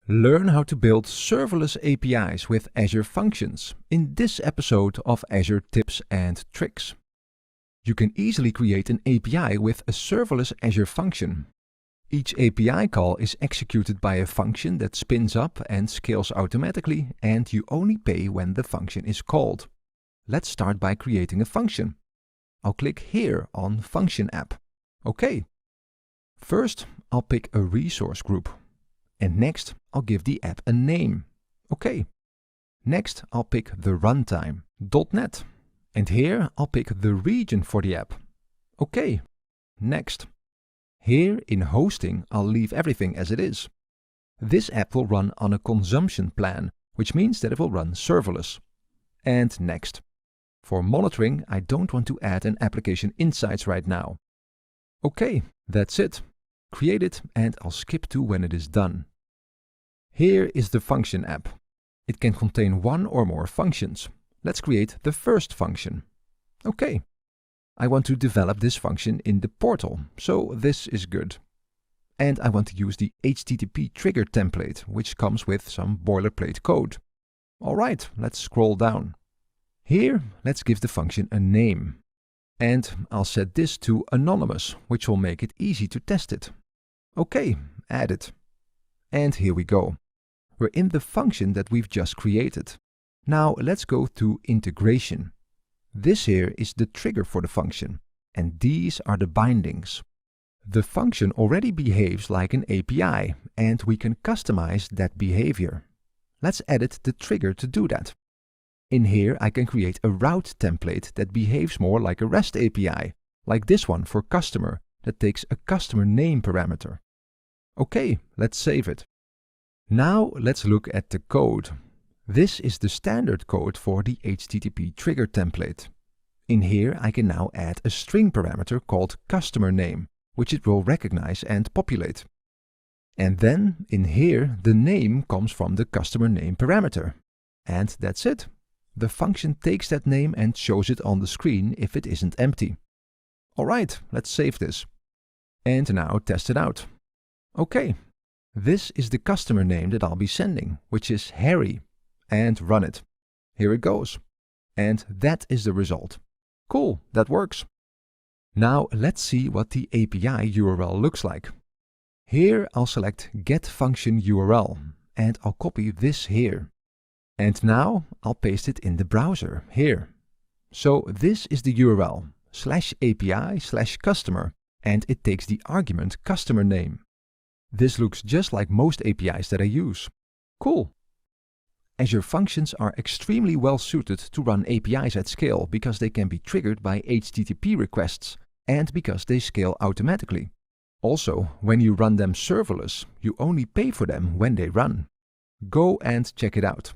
Learn how to build serverless APIs with Azure Functions in this episode of Azure Tips and Tricks. You can easily create an API with a serverless Azure function. Each API call is executed by a function that spins up and scales automatically, and you only pay when the function is called. Let's start by creating a function. I'll click here on Function app. OK. First, I'll pick a resource group. And next, I'll give the app a name. OK. Next, I'll pick the runtime, .NET. And here, I'll pick the region for the app. OK. Next. Here in hosting, I'll leave everything as it is. This app will run on a consumption plan, which means that it will run serverless. And next. For monitoring, I don't want to add an application insights right now. OK, that's it. Create it, and I'll skip to when it is done. Here is the function app. It can contain one or more functions. Let's create the first function. OK. I want to develop this function in the portal, so this is good. And I want to use the HTTP trigger template, which comes with some boilerplate code. All right, let's scroll down. Here, let's give the function a name. And I'll set this to anonymous, which will make it easy to test it. OK, add it. And here we go. We're in the function that we've just created. Now let's go to integration. This here is the trigger for the function, and these are the bindings. The function already behaves like an API, and we can customize that behavior. Let's edit the trigger to do that. In here I can create a route template that behaves more like a REST API, like this one for customer, that takes a customer name parameter. OK, let's save it. Now let's look at the code. This is the standard code for the HTTP trigger template. In here I can now add a string parameter called customer name, which it will recognize and populate. And then in here the name comes from the customer name parameter. And that's it. The function takes that name and shows it on the screen if it isn't empty. All right, let's save this. And now test it out. OK, this is the customer name that I'll be sending, which is Harry. And run it. Here it goes. And that is the result. Cool, that works. Now let's see what the API URL looks like. Here I'll select Get Function URL, and I'll copy this here. And now I'll paste it in the browser here. So this is the URL, /API/customer, and it takes the argument customer name. This looks just like most APIs that I use. Cool. Azure Functions are extremely well suited to run APIs at scale because they can be triggered by HTTP requests and because they scale automatically. Also, when you run them serverless, you only pay for them when they run. Go and check it out.